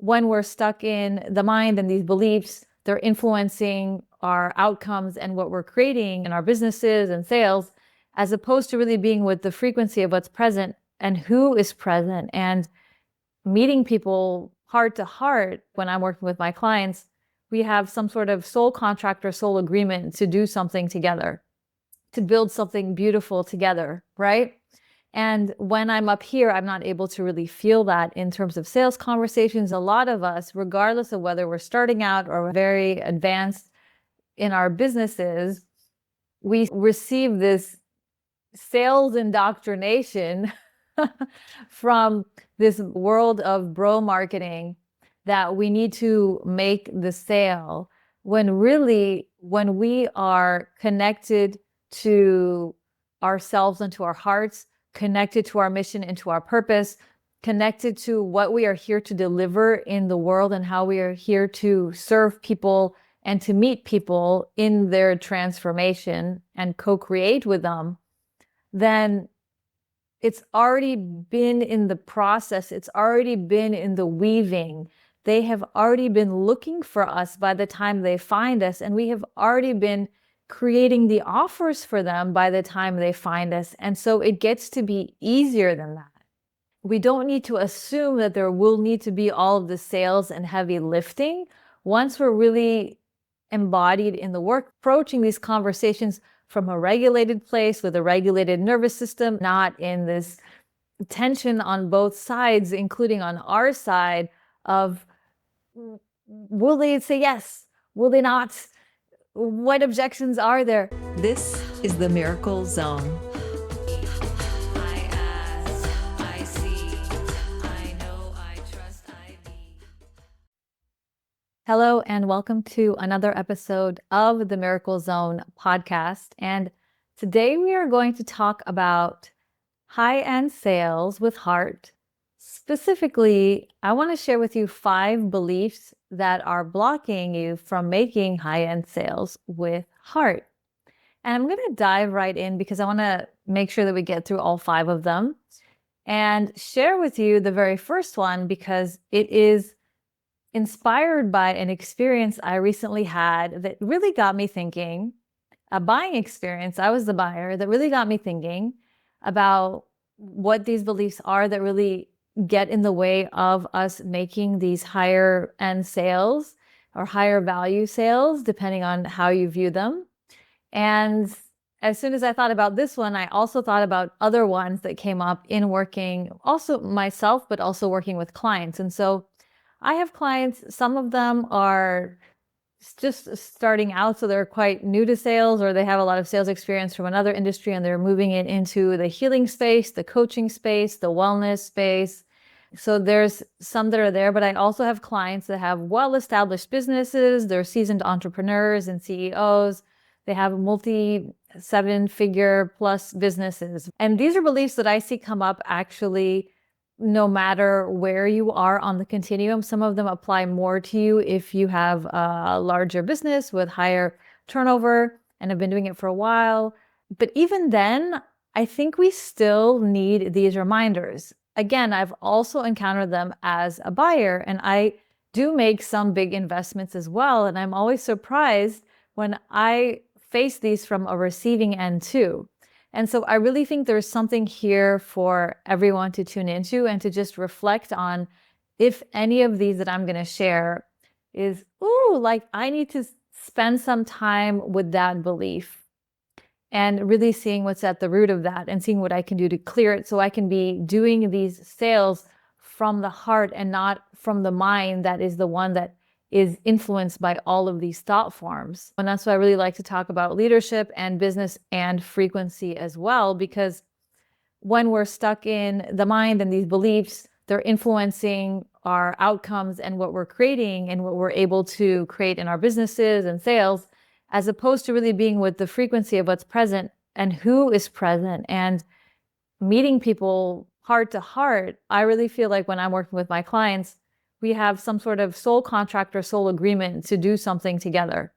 when we're stuck in the mind and these beliefs, they're influencing our outcomes and what we're creating in our businesses and sales, as opposed to really being with the frequency of what's present and who is present, and meeting people heart to heart. When I'm working with my clients, we have some sort of soul contract or soul agreement to do something together, to build something beautiful together, right? And when I'm up here, I'm not able to really feel that in terms of sales conversations. A lot of us, regardless of whether we're starting out or very advanced in our businesses, we receive this sales indoctrination from this world of bro marketing that we need to make the sale, when really, when we are connected to ourselves and to our hearts, connected to our mission and to our purpose, connected to what we are here to deliver in the world and how we are here to serve people and to meet people in their transformation and co-create with them, then it's already been in the process. It's already been in the weaving. They have already been looking for us by the time they find us, and we have already been creating the offers for them by the time they find us. And so it gets to be easier than that. We don't need to assume that there will need to be all of the sales and heavy lifting. Once we're really embodied in the work, approaching these conversations from a regulated place with a regulated nervous system, not in this tension on both sides, including on our side of, will they say yes? Will they not? What objections are there? This is the Miracle Zone. I ask, I see, I know, I trust, I be. Hello, and welcome to another episode of the Miracle Zone podcast. And today we are going to talk about high-end sales with heart. Specifically, I want to share with you 5 beliefs that are blocking you from making high-end sales with heart. And I'm going to dive right in because I want to make sure that we get through all 5 of them and share with you the very first one because it is inspired by an experience I recently had that really got me thinking, a buying experience. I was the buyer that really got me thinking about what these beliefs are that really get in the way of us making these higher end sales or higher value sales, depending on how you view them. And as soon as I thought about this one, I also thought about other ones that came up in working also myself, but also working with clients. And so I have clients, some of them are just starting out, so they're quite new to sales, or they have a lot of sales experience from another industry and they're moving it into the healing space, the coaching space, the wellness space. So there's some that are there, but I also have clients that have well-established businesses. They're seasoned entrepreneurs and CEOs. They have multi-7-figure plus businesses. And these are beliefs that I see come up actually no matter where you are on the continuum. Some of them apply more to you if you have a larger business with higher turnover and have been doing it for a while. But even then, I think we still need these reminders. Again, I've also encountered them as a buyer, and I do make some big investments as well. And I'm always surprised when I face these from a receiving end too. And so I really think there's something here for everyone to tune into and to just reflect on if any of these that I'm going to share is, ooh, like I need to spend some time with that belief and really seeing what's at the root of that and seeing what I can do to clear it so I can be doing these sales from the heart and not from the mind that is the one that is influenced by all of these thought forms. And that's why I really like to talk about leadership and business and frequency as well, because when we're stuck in the mind and these beliefs, they're influencing our outcomes and what we're creating and what we're able to create in our businesses and sales, as opposed to really being with the frequency of what's present and who is present and meeting people heart to heart. I really feel like when I'm working with my clients, we have some sort of soul contract or soul agreement to do something together,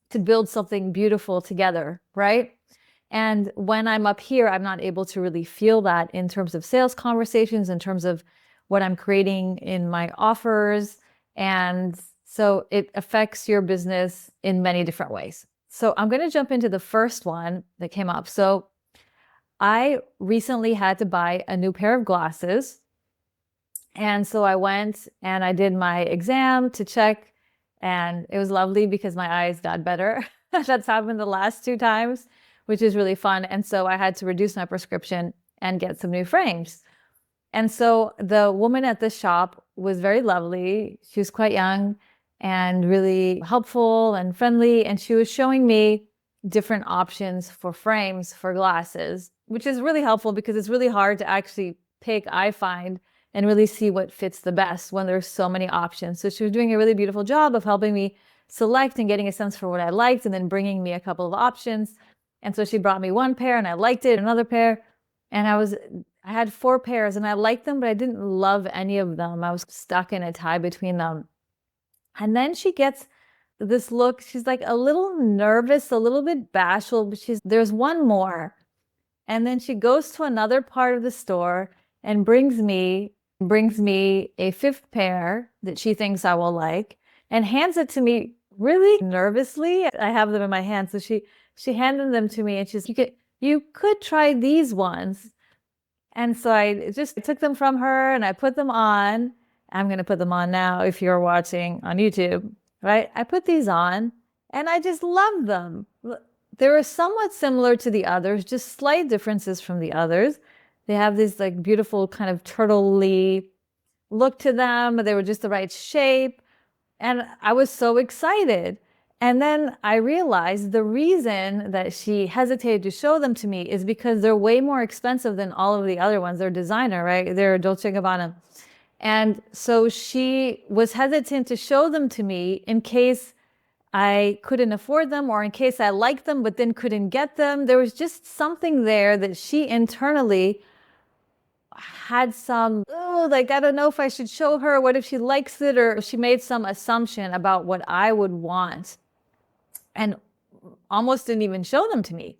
to build something beautiful together, right? And when I'm up here, I'm not able to really feel that in terms of sales conversations, in terms of what I'm creating in my offers. And so it affects your business in many different ways. So I'm going to jump into the first one that came up. So I recently had to buy a new pair of glasses. And so I went and I did my exam to check, and it was lovely because my eyes got better. That's happened the last 2 times, which is really fun. And so I had to reduce my prescription and get some new frames. And so the woman at the shop was very lovely. She was quite young and really helpful and friendly. And she was showing me different options for frames for glasses, which is really helpful because it's really hard to actually pick, I find, and really see what fits the best when there's so many options. So she was doing a really beautiful job of helping me select and getting a sense for what I liked and then bringing me a couple of options. And so she brought me one pair and I liked it, another pair. And I had 4 pairs and I liked them, but I didn't love any of them. I was stuck in a tie between them. And then she gets this look. She's like a little nervous, a little bit bashful, but there's one more. And then she goes to another part of the store and brings me a 5th pair that she thinks I will like and hands it to me really nervously. I have them in my hand. So she handed them to me and she's, you could try these ones. And so I just took them from her and I put them on. I'm going to put them on now if you're watching on YouTube, right? I put these on and I just love them. They were somewhat similar to the others, just slight differences from the others. They have this like beautiful kind of turtle-y look to them. They were just the right shape. And I was so excited. And then I realized the reason that she hesitated to show them to me is because they're way more expensive than all of the other ones. They're designer, right? They're Dolce & Gabbana. And so she was hesitant to show them to me in case I couldn't afford them or in case I liked them but then couldn't get them. There was just something there that she internally had some, like, I don't know if I should show her. What if she likes it? Or she made some assumption about what I would want and almost didn't even show them to me.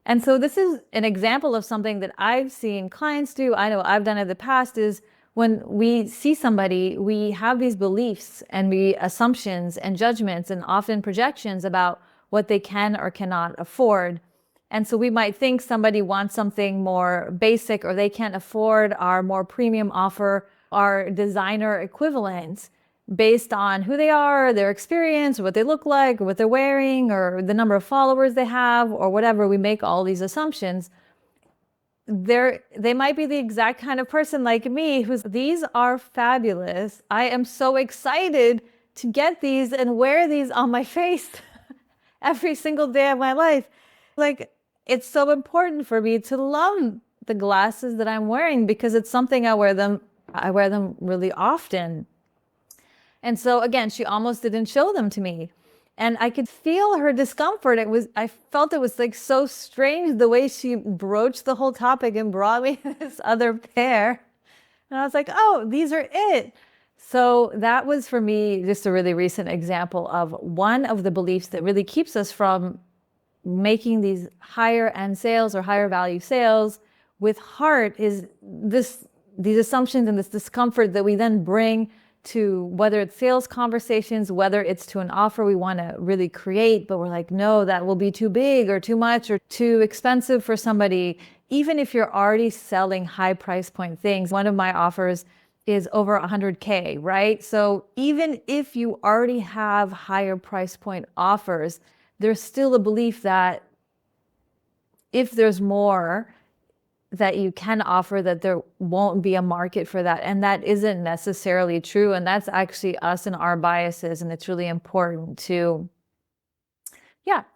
And so this is an example of something that I've seen clients do. I know I've done in the past is when we see somebody, we have these beliefs and assumptions and judgments and often projections about what they can or cannot afford. And so we might think somebody wants something more basic or they can't afford our more premium offer, our designer equivalent, based on who they are, their experience, what they look like, or what they're wearing, or the number of followers they have, or whatever. We make all these assumptions. They might be the exact kind of person like me these are fabulous. I am so excited to get these and wear these on my face every single day of my life. Like, it's so important for me to love the glasses that I'm wearing because it's something I wear them really often. And so again, she almost didn't show them to me. And I could feel her discomfort. I felt it was like so strange the way she broached the whole topic and brought me this other pair. And I was like, oh, these are it. So that was for me just a really recent example of one of the beliefs that really keeps us from making these higher end sales or higher value sales with heart is these assumptions and this discomfort that we then bring to whether it's sales conversations, whether it's to an offer we want to really create, but we're like, no, that will be too big or too much or too expensive for somebody. Even if you're already selling high price point things, one of my offers is over 100K, right? So even if you already have higher price point offers, there's still a belief that if there's more that you can offer, that there won't be a market for that. And that isn't necessarily true. And that's actually us and our biases. And it's really important to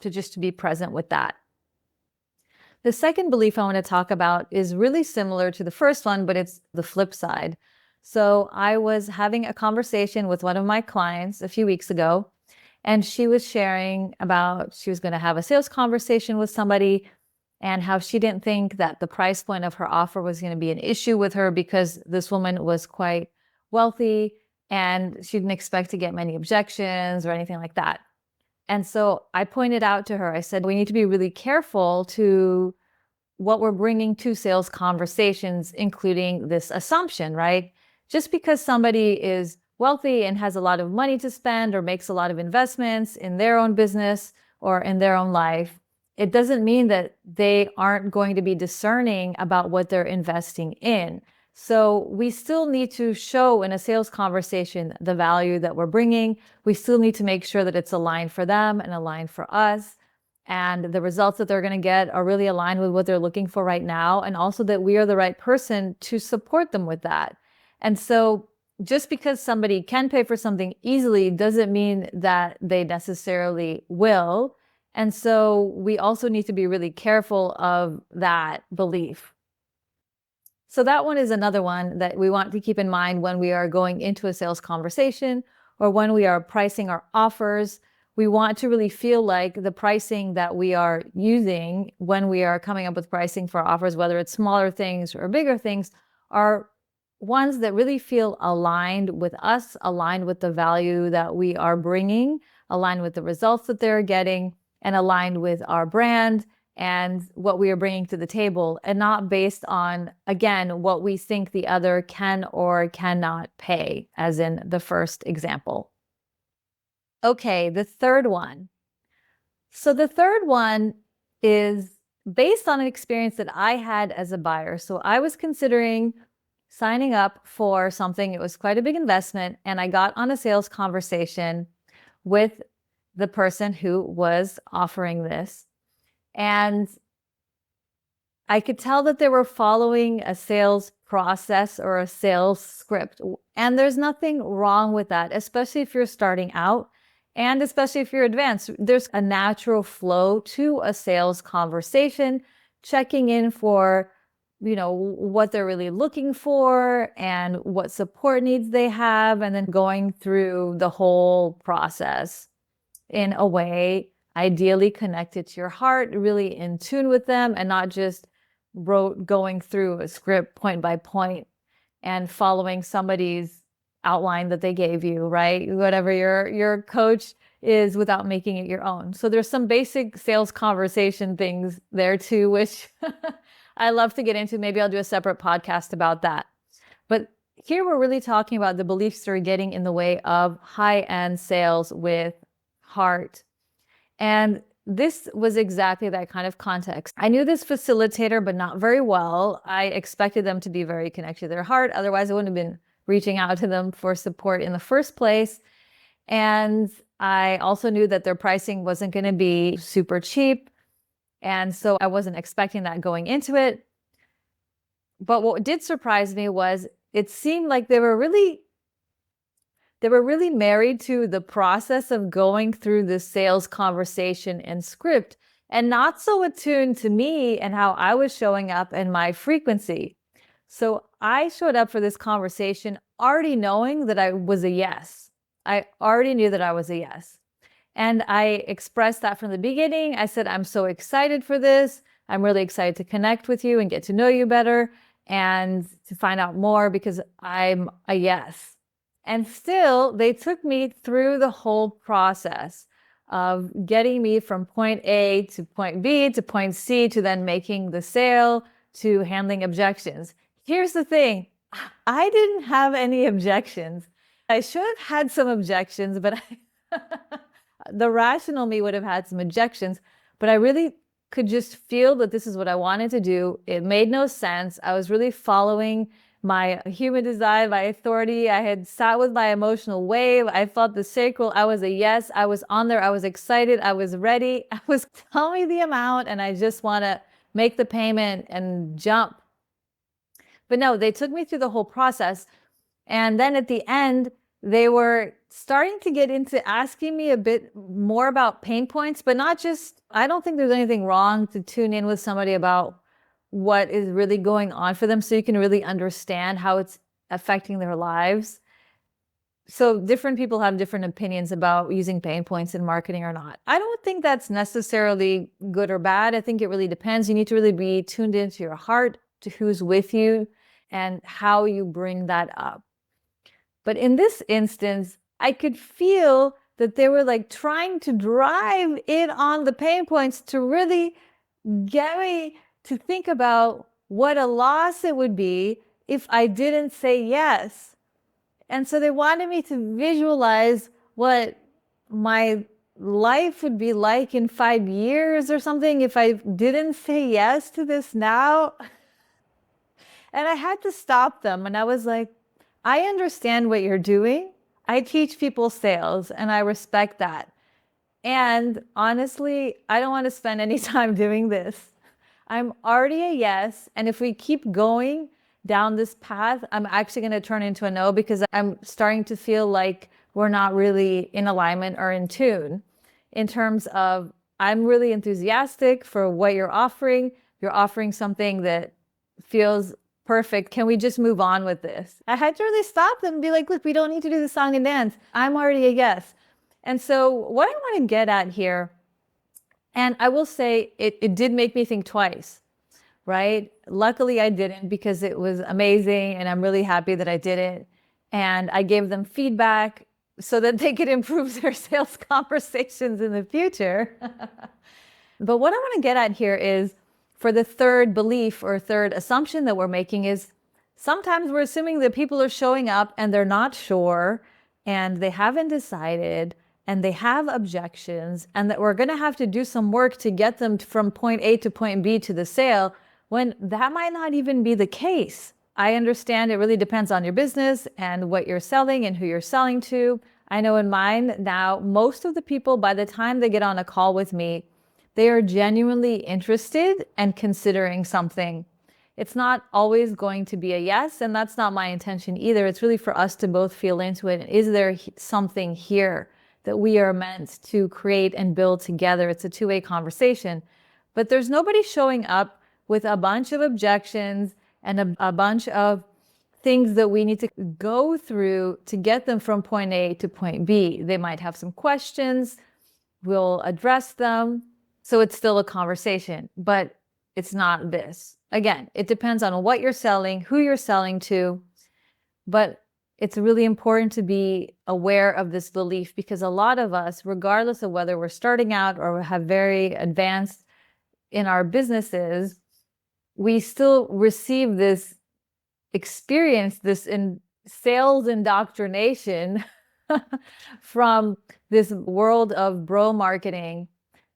just be present with that. The second belief I want to talk about is really similar to the first one, but it's the flip side. So I was having a conversation with one of my clients a few weeks ago, and she was sharing about she was going to have a sales conversation with somebody and how she didn't think that the price point of her offer was going to be an issue with her because this woman was quite wealthy and she didn't expect to get many objections or anything like that. And so I pointed out to her, I said, we need to be really careful to what we're bringing to sales conversations, including this assumption, right? just because somebody is wealthy and has a lot of money to spend or makes a lot of investments in their own business or in their own life, it doesn't mean that they aren't going to be discerning about what they're investing in. So we still need to show in a sales conversation the value that we're bringing. We still need to make sure that it's aligned for them and aligned for us. And the results that they're going to get are really aligned with what they're looking for right now. And also that we are the right person to support them with that. And so just because somebody can pay for something easily doesn't mean that they necessarily will. And so we also need to be really careful of that belief. So that one is another one that we want to keep in mind when we are going into a sales conversation or when we are pricing our offers. We want to really feel like the pricing that we are using when we are coming up with pricing for offers, whether it's smaller things or bigger things, are ones that really feel aligned with us, aligned with the value that we are bringing, aligned with the results that they're getting, and aligned with our brand and what we are bringing to the table, and not based on, again, what we think the other can or cannot pay, as in the first example. Okay, the third one. So the third one is based on an experience that I had as a buyer. So I was considering signing up for something. It was quite a big investment, and I got on a sales conversation with the person who was offering this. And I could tell that they were following a sales process or a sales script. And there's nothing wrong with that, especially if you're starting out and especially if you're advanced. There's a natural flow to a sales conversation, checking in for, what they're really looking for and what support needs they have, and then going through the whole process in a way ideally connected to your heart, really in tune with them, and not just going through a script point by point and following somebody's outline that they gave you, right? Whatever your coach is, without making it your own. So there's some basic sales conversation things there too, which I love to get into. Maybe I'll do a separate podcast about that. But here we're really talking about the beliefs that are getting in the way of high-end sales with heart. And this was exactly that kind of context. I knew this facilitator, but not very well. I expected them to be very connected to their heart. Otherwise, I wouldn't have been reaching out to them for support in the first place. And I also knew that their pricing wasn't going to be super cheap. And so I wasn't expecting that going into it. But what did surprise me was it seemed like they were really married to the process of going through the sales conversation and script, and not so attuned to me and how I was showing up and my frequency. So I showed up for this conversation already knowing that I was a yes. I already knew that I was a yes. And I expressed that from the beginning. I said, I'm so excited for this. I'm really excited to connect with you and get to know you better and to find out more, because I'm a yes. And still, they took me through the whole process of getting me from point A to point B to point C, to then making the sale, to handling objections. Here's the thing. I didn't have any objections. I should have had some objections, but the rational me would have had some objections, but I really could just feel that this is what I wanted to do. It made no sense. I was really following my human design, my authority. I had sat with my emotional wave. I felt the sacral. I was a yes. I was on there. I was excited. I was ready. I was, tell me the amount, and I just want to make the payment and jump. But no, they took me through the whole process. And then at the end, they were starting to get into asking me a bit more about pain points, but not just, I don't think there's anything wrong to tune in with somebody about what is really going on for them, so you can really understand how it's affecting their lives. So different people have different opinions about using pain points in marketing or not. I don't think that's necessarily good or bad. I think it really depends. You need to really be tuned into your heart, to who's with you and how you bring that up. But in this instance, I could feel that they were like trying to drive in on the pain points to really get me to think about what a loss it would be if I didn't say yes. And so they wanted me to visualize what my life would be like in 5 years or something if I didn't say yes to this now. And I had to stop them. And I was like, I understand what you're doing. I teach people sales and I respect that. And honestly, I don't want to spend any time doing this. I'm already a yes. And if we keep going down this path, I'm actually going to turn into a no because I'm starting to feel like we're not really in alignment or in tune in terms of I'm really enthusiastic for what you're offering. You're offering something that feels perfect. Can we just move on with this? I had to really stop them and be like, look, we don't need to do the song and dance. I'm already a yes. And so what I want to get at here, and I will say it did make me think twice, right? Luckily I didn't because it was amazing and I'm really happy that I did it. And I gave them feedback so that they could improve their sales conversations in the future. But what I want to get at here is for the third belief or third assumption that we're making is sometimes we're assuming that people are showing up and they're not sure and they haven't decided and they have objections and that we're going to have to do some work to get them from point A to point B to the sale when that might not even be the case. I understand it really depends on your business and what you're selling and who you're selling to. I know in mine now, most of the people, by the time they get on a call with me, they are genuinely interested and considering something. It's not always going to be a yes, and that's not my intention either. It's really for us to both feel into it. Is there something here that we are meant to create and build together? It's a two-way conversation. But there's nobody showing up with a bunch of objections and a bunch of things that we need to go through to get them from point A to point B. They might have some questions. We'll address them. So it's still a conversation, but it's not this. Again, it depends on what you're selling, who you're selling to, but it's really important to be aware of this belief because a lot of us, regardless of whether we're starting out or have very advanced in our businesses, we still receive this experience, this in sales indoctrination from this world of bro marketing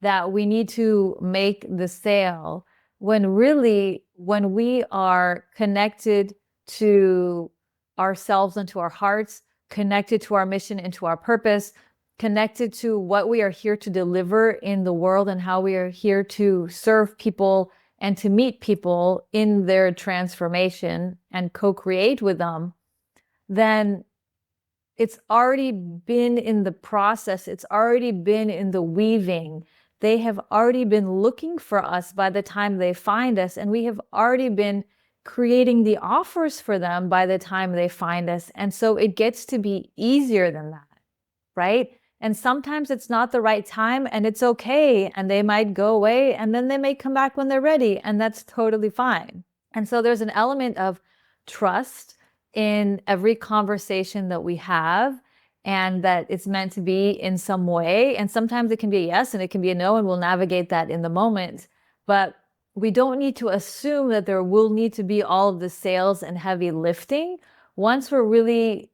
that we need to make the sale when really, when we are connected to ourselves and to our hearts, connected to our mission and to our purpose, connected to what we are here to deliver in the world and how we are here to serve people and to meet people in their transformation and co-create with them, then it's already been in the process. It's already been in the weaving. They have already been looking for us by the time they find us, and we have already been creating the offers for them by the time they find us. And so it gets to be easier than that, right? And sometimes it's not the right time and it's okay. And they might go away and then they may come back when they're ready. And that's totally fine. And so there's an element of trust in every conversation that we have and that it's meant to be in some way. And sometimes it can be a yes and it can be a no, and we'll navigate that in the moment. But we don't need to assume that there will need to be all of the sales and heavy lifting. Once we're really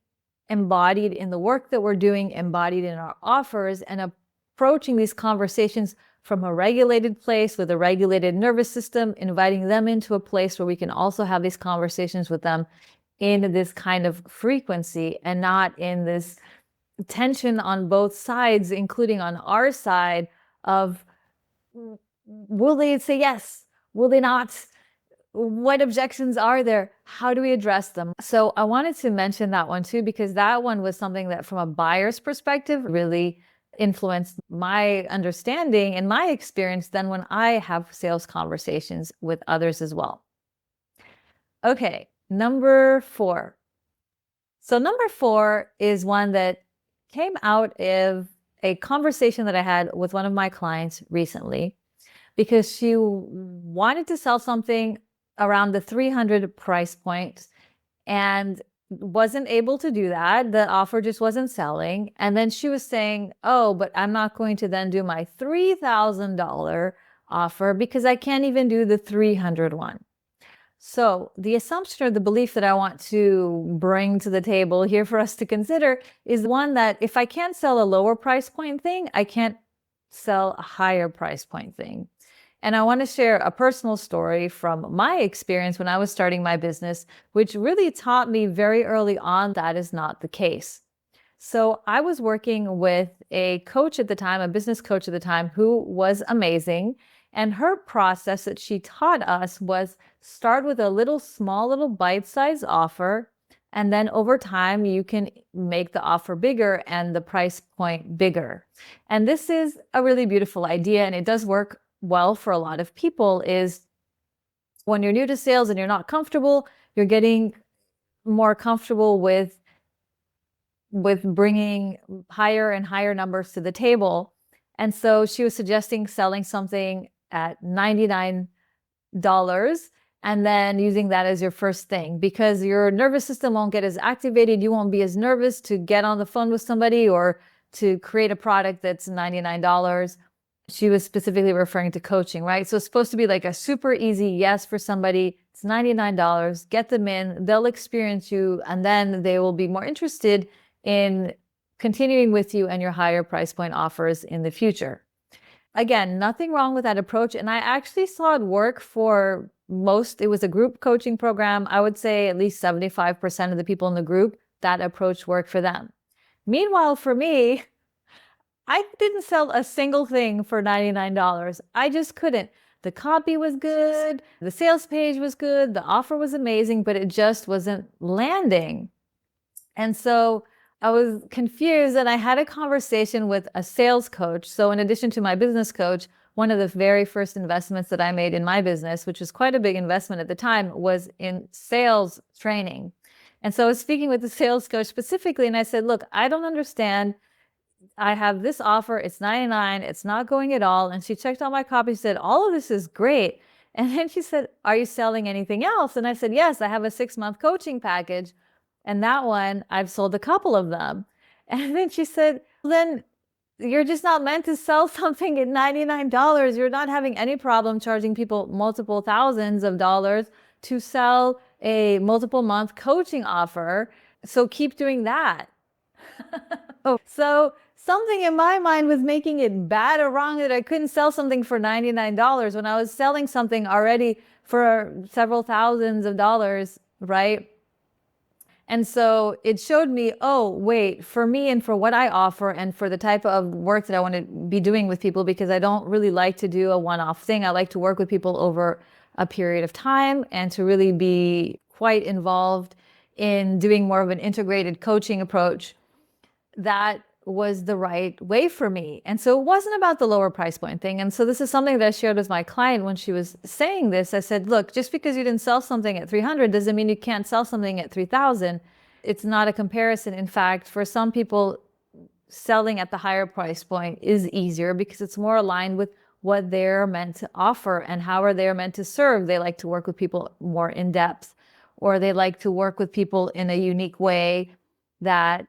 embodied in the work that we're doing, embodied in our offers, and approaching these conversations from a regulated place with a regulated nervous system, inviting them into a place where we can also have these conversations with them in this kind of frequency and not in this tension on both sides, including on our side of, will they say yes? Will they not? What objections are there? How do we address them? So I wanted to mention that one too, because that one was something that from a buyer's perspective really influenced my understanding and my experience then when I have sales conversations with others as well. Okay, number 4. So number 4 is one that came out of a conversation that I had with one of my clients recently, because she wanted to sell something around the 300 price point and wasn't able to do that. The offer just wasn't selling. And then she was saying, oh, but I'm not going to then do my $3,000 offer because I can't even do the 300 one. So the assumption or the belief that I want to bring to the table here for us to consider is one that if I can't sell a lower price point thing, I can't sell a higher price point thing. And I want to share a personal story from my experience when I was starting my business, which really taught me very early on that is not the case. So I was working with a coach at the time, a business coach at the time, who was amazing. And her process that she taught us was start with a small little bite-sized offer. And then over time, you can make the offer bigger and the price point bigger. And this is a really beautiful idea. And it does work well for a lot of people. Is when you're new to sales and you're not comfortable, you're getting more comfortable with bringing higher and higher numbers to the table. And so she was suggesting selling something at $99 and then using that as your first thing, because your nervous system won't get as activated. You won't be as nervous to get on the phone with somebody or to create a product that's $99. She was specifically referring to coaching, right? So it's supposed to be like a super easy yes for somebody. It's $99, get them in, they'll experience you, and then they will be more interested in continuing with you and your higher price point offers in the future. Again, nothing wrong with that approach. And I actually saw it work for most. It was a group coaching program. I would say at least 75% of the people in the group, that approach worked for them. Meanwhile, for me, I didn't sell a single thing for $99. I just couldn't. The copy was good, the sales page was good, the offer was amazing, but it just wasn't landing. And so I was confused, and I had a conversation with a sales coach. So in addition to my business coach, one of the very first investments that I made in my business, which was quite a big investment at the time, was in sales training. And so I was speaking with the sales coach specifically, and I said, look, I don't understand. I have this offer, it's $99, it's not going at all. And she checked all my copy, she said, all of this is great. And then she said, are you selling anything else? And I said, yes, I have a 6-month coaching package. And that one, I've sold a couple of them. And then she said, then you're just not meant to sell something at $99. You're not having any problem charging people multiple thousands of dollars to sell a multiple month coaching offer. So keep doing that. So something in my mind was making it bad or wrong that I couldn't sell something for $99 when I was selling something already for several thousands of dollars, right? And so it showed me, oh, wait, for me and for what I offer and for the type of work that I want to be doing with people, because I don't really like to do a one-off thing. I like to work with people over a period of time and to really be quite involved in doing more of an integrated coaching approach. That was the right way for me. And so it wasn't about the lower price point thing. And so this is something that I shared with my client when she was saying this. I said, look, just because you didn't sell something at 300 doesn't mean you can't sell something at 3,000. It's not a comparison. In fact, for some people, selling at the higher price point is easier because it's more aligned with what they're meant to offer and how they're meant to serve. They like to work with people more in depth, or they like to work with people in a unique way that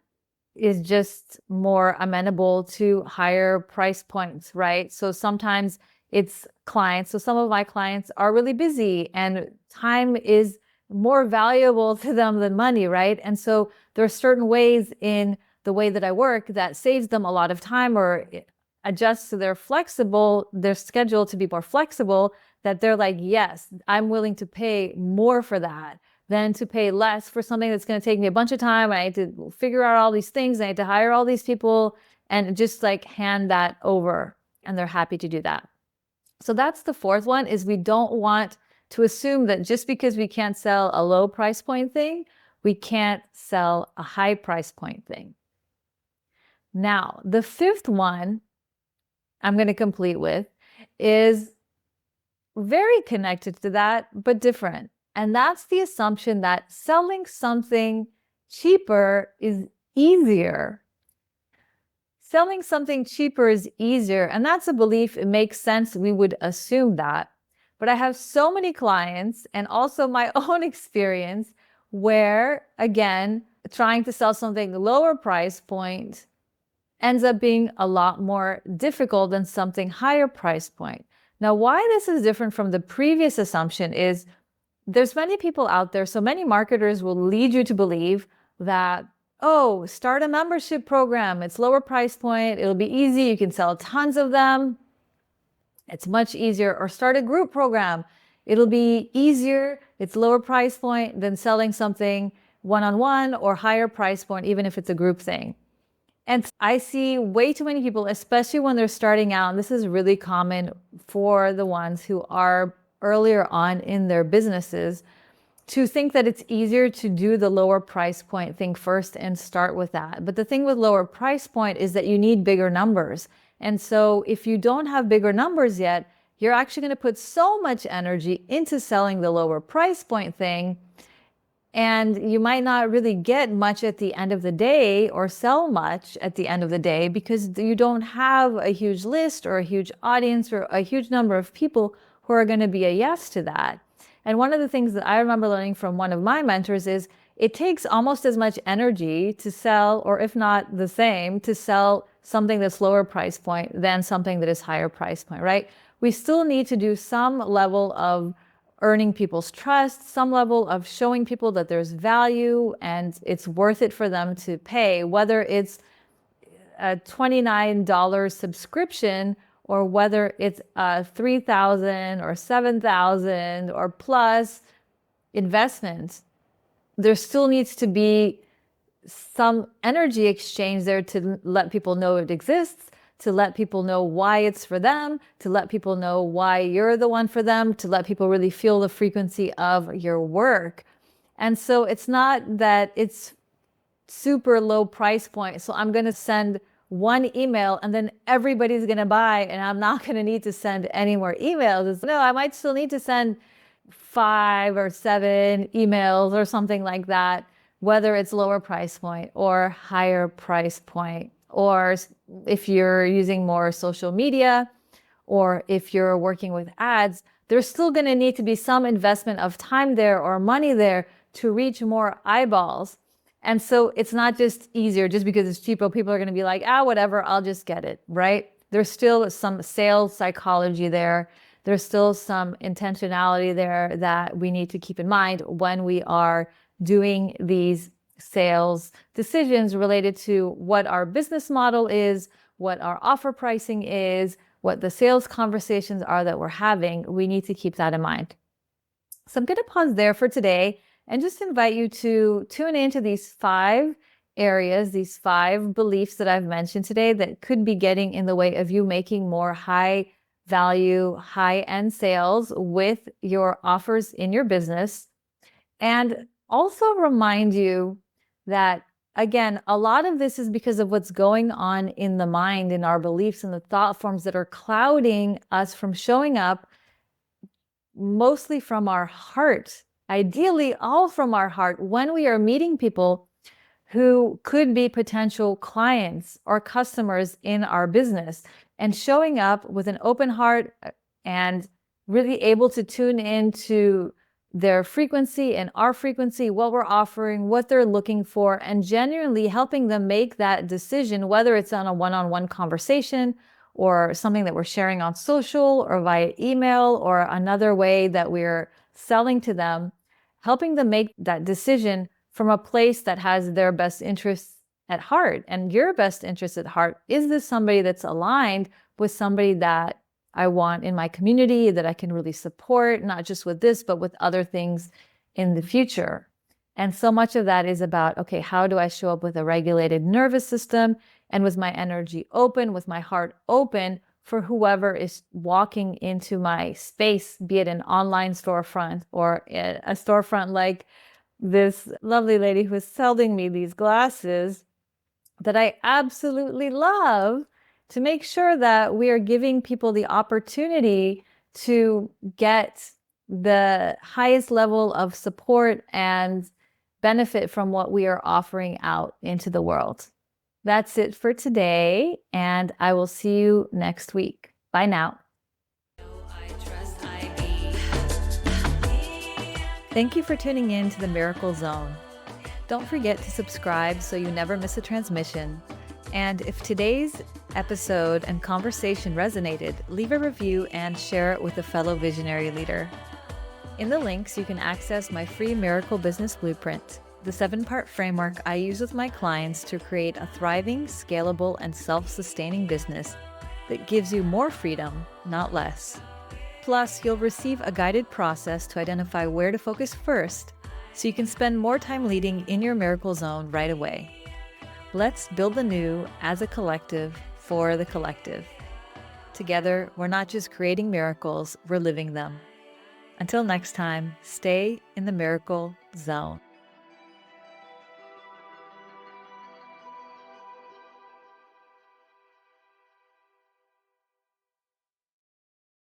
is just more amenable to higher price points, right? So sometimes it's clients. So some of my clients are really busy and time is more valuable to them than money, right? And so there are certain ways in the way that I work that saves them a lot of time or adjusts to their schedule to be more flexible, that they're like, yes, I'm willing to pay more for that than to pay less for something that's going to take me a bunch of time. I need to figure out all these things. I need to hire all these people and just like hand that over. And they're happy to do that. So that's the fourth one, is we don't want to assume that just because we can't sell a low price point thing, we can't sell a high price point thing. Now, the fifth one I'm going to complete with is very connected to that, but different. And that's the assumption that selling something cheaper is easier. Selling something cheaper is easier. And that's a belief. It makes sense. We would assume that. But I have so many clients and also my own experience where, again, trying to sell something lower price point ends up being a lot more difficult than something higher price point. Now, why this is different from the previous assumption is there's many people out there. So many marketers will lead you to believe that, oh, start a membership program. It's lower price point. It'll be easy. You can sell tons of them. It's much easier. Or start a group program. It'll be easier. It's lower price point than selling something one-on-one or higher price point, even if it's a group thing. And I see way too many people, especially when they're starting out, and this is really common for the ones who are earlier on in their businesses, to think that it's easier to do the lower price point thing first and start with that. But the thing with lower price point is that you need bigger numbers. And so if you don't have bigger numbers yet, you're actually going to put so much energy into selling the lower price point thing, and you might not really get much at the end of the day or sell much at the end of the day because you don't have a huge list or a huge audience or a huge number of people who are going to be a yes to that. And one of the things that I remember learning from one of my mentors is it takes almost as much energy to sell, or if not the same, to sell something that's lower price point than something that is higher price point, right? We still need to do some level of earning people's trust, some level of showing people that there's value and it's worth it for them to pay, whether it's a $29 subscription or whether it's a $3,000 or $7,000 or plus investment. There still needs to be some energy exchange there to let people know it exists, to let people know why it's for them, to let people know why you're the one for them, to let people really feel the frequency of your work. And so it's not that it's super low price point. So I'm going to send one email and then everybody's going to buy and I'm not going to need to send any more emails. No, I might still need to send 5 or 7 emails or something like that, whether it's lower price point or higher price point. Or if you're using more social media, or if you're working with ads, there's still going to need to be some investment of time there or money there to reach more eyeballs. And so it's not just easier just because it's cheaper. People are going to be like, whatever, I'll just get it, right? There's still some sales psychology there. There's still some intentionality there that we need to keep in mind when we are doing these sales decisions related to what our business model is, what our offer pricing is, what the sales conversations are that we're having. We need to keep that in mind. So I'm going to pause there for today and just invite you to tune into these 5 areas, these 5 beliefs that I've mentioned today that could be getting in the way of you making more high value, high-end sales with your offers in your business. And also remind you that, again, a lot of this is because of what's going on in the mind, in our beliefs and the thought forms that are clouding us from showing up, mostly from our heart, ideally all from our heart, when we are meeting people who could be potential clients or customers in our business, and showing up with an open heart and really able to tune into their frequency and our frequency, what we're offering, what they're looking for, and genuinely helping them make that decision, whether it's on a one-on-one conversation or something that we're sharing on social or via email or another way that we're selling to them, helping them make that decision from a place that has their best interests at heart. And your best interest at heart, is this somebody that's aligned with somebody that I want in my community, that I can really support, not just with this, but with other things in the future? And so much of that is about, okay, how do I show up with a regulated nervous system and with my energy open, with my heart open for whoever is walking into my space, be it an online storefront or a storefront like this lovely lady who is selling me these glasses that I absolutely love, to make sure that we are giving people the opportunity to get the highest level of support and benefit from what we are offering out into the world. That's it for today, and I will see you next week. Bye now. Thank you for tuning in to the Miracle Zone. Don't forget to subscribe so you never miss a transmission. And if today's episode and conversation resonated, leave a review and share it with a fellow visionary leader. In the links, you can access my free Miracle Business Blueprint, the 7-part framework I use with my clients to create a thriving, scalable, and self-sustaining business that gives you more freedom, not less. Plus, you'll receive a guided process to identify where to focus first so you can spend more time leading in your miracle zone right away. Let's build the new as a collective for the collective. Together, we're not just creating miracles, we're living them. Until next time, stay in the miracle zone.